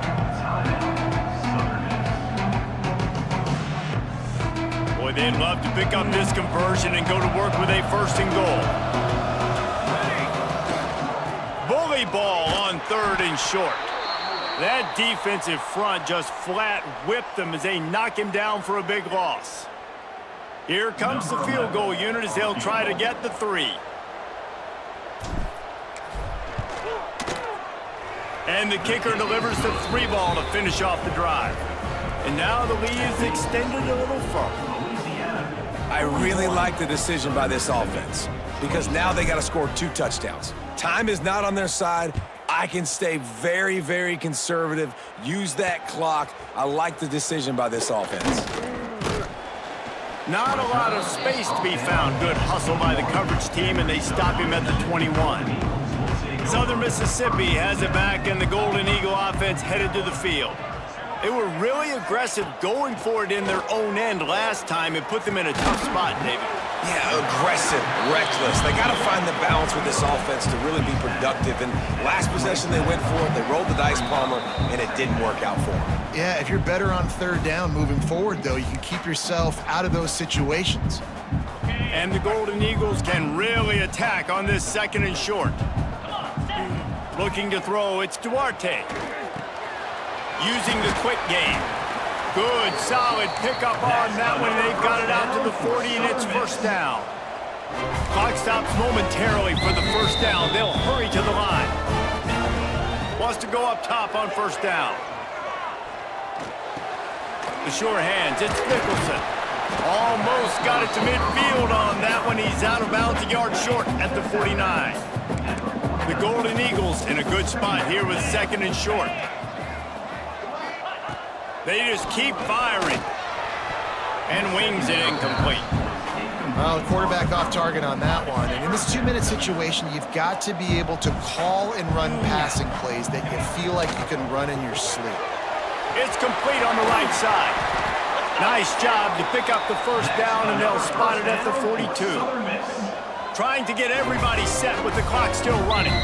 B: Boy, they'd love to pick up this conversion and go to work with a 1st and goal. Bully ball on 3rd and short. That defensive front just flat whipped them as they knock him down for a big loss. Here comes the field goal unit as they'll try to get the 3. And the kicker delivers the 3-ball to finish off the drive. And now the lead is extended a little further.
D: I really like the decision by this offense because now they got to score 2 touchdowns. Time is not on their side. I can stay very, very conservative, use that clock. I like the decision by this offense.
B: Not a lot of space to be found. Good hustle by the coverage team, and they stop him at the 21. Southern Mississippi has it back, and the Golden Eagle offense headed to the field. They were really aggressive going for it in their own end last time and put them in a tough spot, David.
D: Yeah, aggressive, reckless. They got to find the balance with this offense to really be productive. And last possession they went for it, they rolled the dice, Palmer, and it didn't work out for them.
C: Yeah, if you're better on 3rd down moving forward, though, you can keep yourself out of those situations.
B: And the Golden Eagles can really attack on this 2nd and short. Looking to throw, it's Duarte. Using the quick game. Good, solid pickup on that one. They've got it out to the 40, and it's 1st down. Clock stops momentarily for the 1st down. They'll hurry to the line. Wants to go up top on 1st down. The sure hands, it's Nicholson. Almost got it to midfield on that one. He's out of bounds a yard short at the 49. The Golden Eagles in a good spot here with 2nd and short. They just keep firing. And wings it incomplete.
C: Well, the quarterback off target on that one. And in this 2-minute situation, you've got to be able to call and run passing plays that you feel like you can run in your sleep.
B: It's complete on the right side. Nice job to pick up the 1st down, and they'll spot it at the 42. Trying to get everybody set with the clock still running.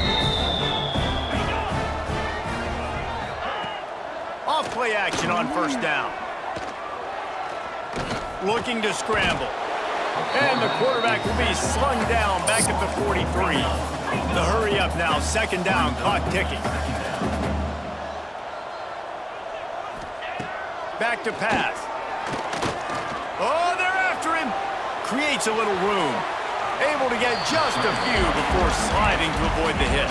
B: Off-play action on 1st down. Looking to scramble. And the quarterback will be slung down back at the 43. The hurry up now, 2nd down, clock ticking. Back to pass. Oh, they're after him. Creates a little room. Able to get just a few before sliding to avoid the hit.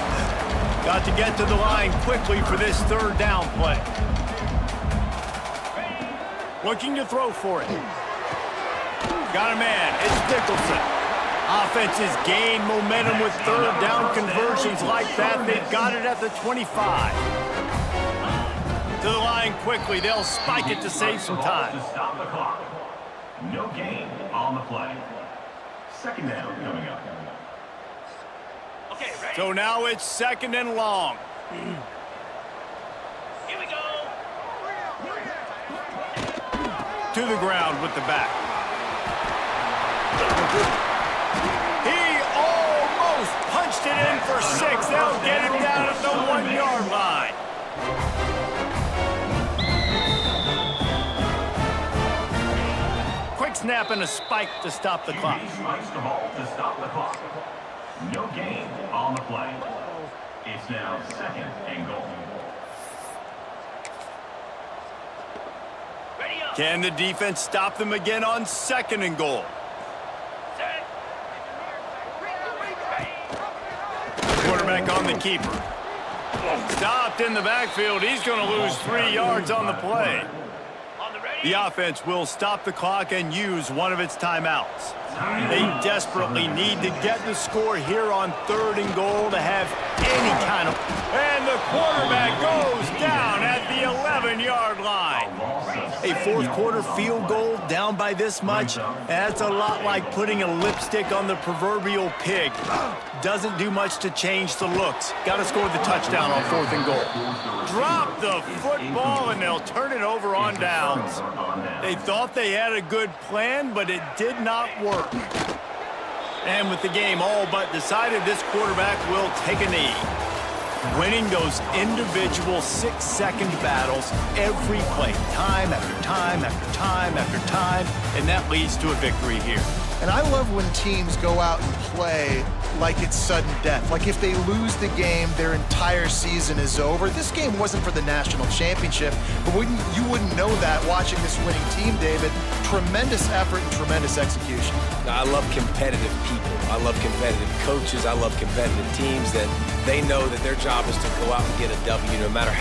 B: Got to get to the line quickly for this 3rd down play. Looking to throw for it. Got a man. It's Nicholson. Offenses gain momentum with 3rd down conversions like that. They've got it at the 25. To the line quickly. They'll spike it to save some time.
E: To stop the clock. No gain on the play. 2nd down coming up.
B: Okay, ready. So now it's 2nd and long.
H: Here we go.
B: To the ground with the back. He almost punched it in for 6. They'll get him down at the 1-yard line. Quick snap and a spike to stop the clock.
E: He spikes the ball to stop the clock. No gain on the play. It's now 2nd and goal.
B: Can the defense stop them again on 2nd and goal? Quarterback on the keeper. Stopped in the backfield. He's going to lose 3 yards on the play. The offense will stop the clock and use one of its timeouts. They desperately need to get the score here on 3rd and goal to have any kind of... And the quarterback goes down at the 11-yard line. A 4th quarter field goal down by this much, that's a lot like putting a lipstick on the proverbial pig. Doesn't do much to change the looks. Got to score the touchdown on 4th and goal. Drop the football, and they'll turn it over on downs. They thought they had a good plan, but it did not work. And with the game all but decided, this quarterback will take a knee. Winning those individual 6-second battles every play, time after time after time after time, and that leads to a victory here.
C: And I love when teams go out and play like it's sudden death. Like if they lose the game, their entire season is over. This game wasn't for the national championship, but you wouldn't know that watching this winning team, David. Tremendous effort and tremendous execution.
D: I love competitive people. I love competitive coaches. I love competitive teams that they know that their job is to go out and get a W no matter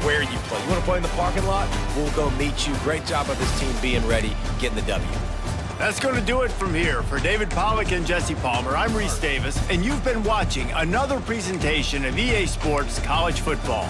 D: where you play. You want to play in the parking lot? We'll go meet you. Great job of this team being ready, getting the W.
B: That's going to do it from here. For David Pollack and Jesse Palmer, I'm Reese Davis, and you've been watching another presentation of EA Sports College Football.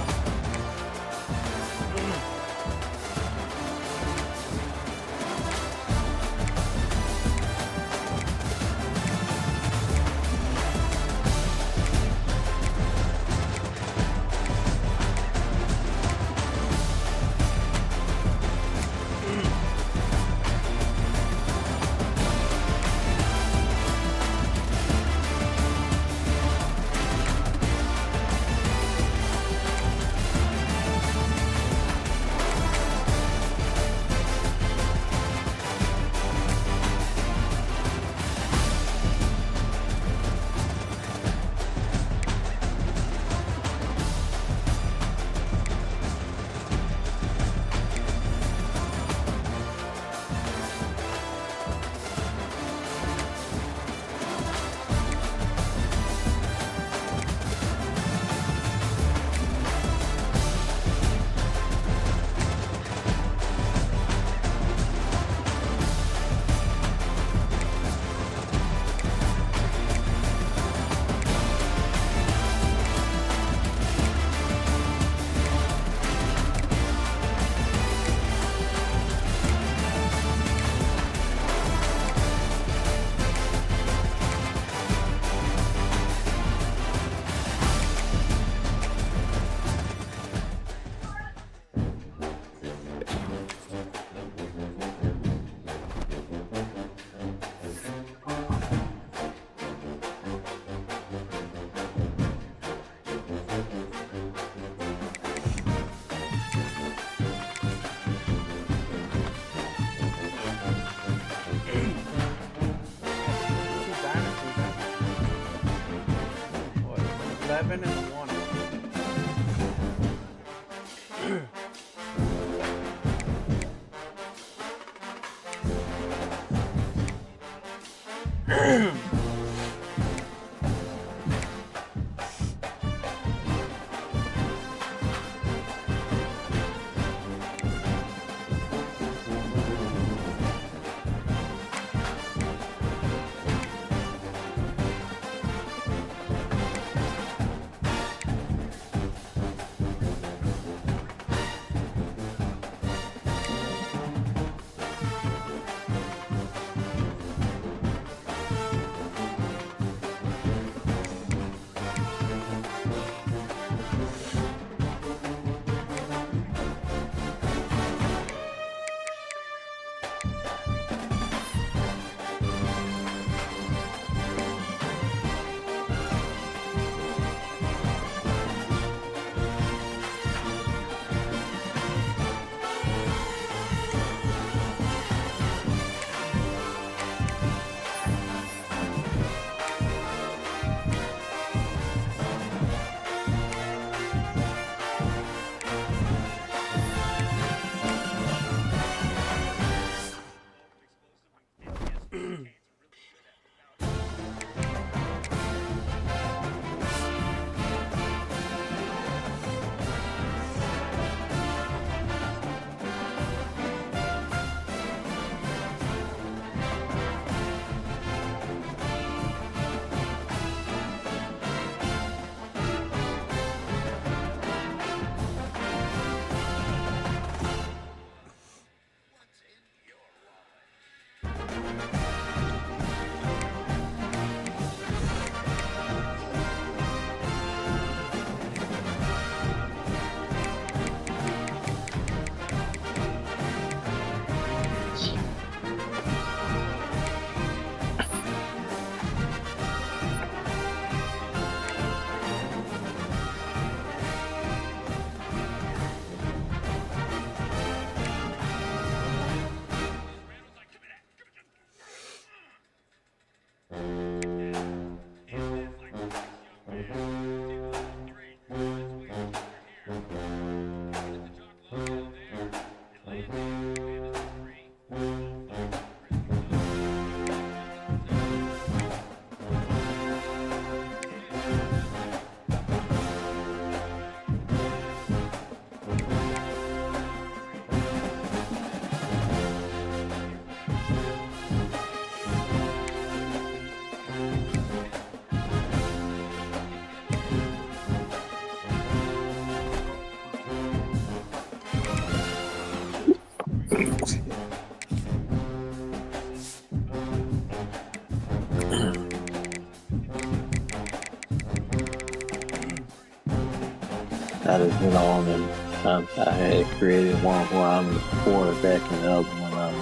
F: I just went on and I had created one where I'm the quarterback and the other one I'm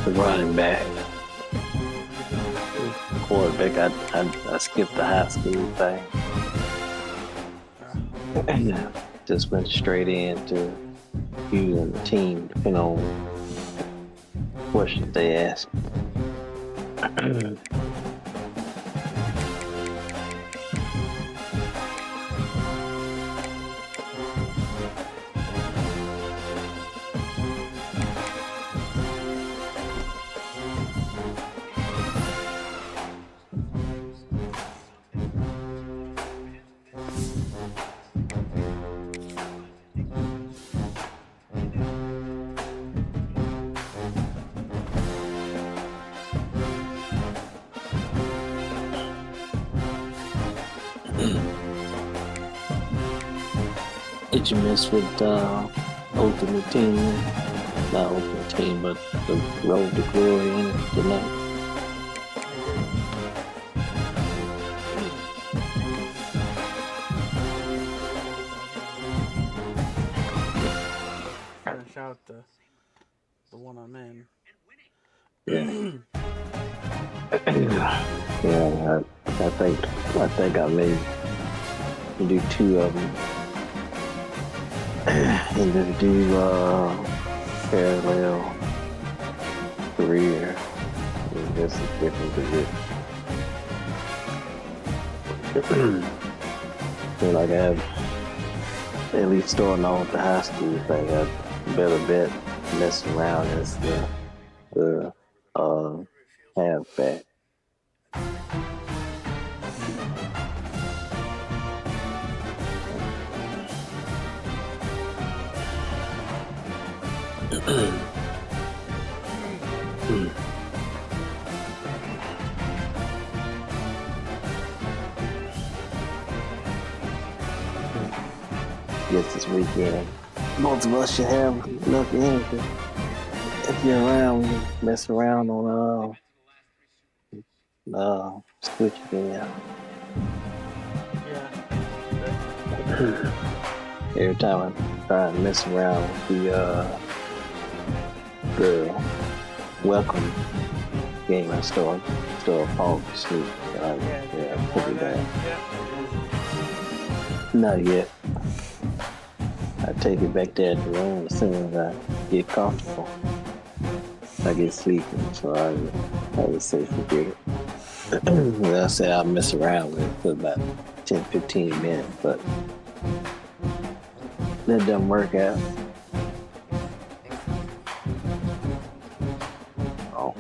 F: the running back. Quarterback, I skipped the high school thing. Just went straight into using the team, depending on what should they ask. Did you miss with Ultimate Team? Not Ultimate Team, but the Road to Glory in it tonight.
A: Finish out the one I'm in.
F: Yeah, I think I may do two of them. And then do parallel career. That's a different position. Feel like I have at least starting off with the high school thing. I better bet messing around as the halfback. Guess this weekend, most of us should have enough energy. If you're around, you mess around on switch again.
A: Yeah.
F: Every time I try and mess around with the welcome game, I still fall asleep. Yeah, pretty bad. Not yet. I take it back there at the room as soon as I get comfortable. I get sleeping, so I would say forget it. I say I'll mess around with it for about 10-15 minutes, but that doesn't work out. Oh.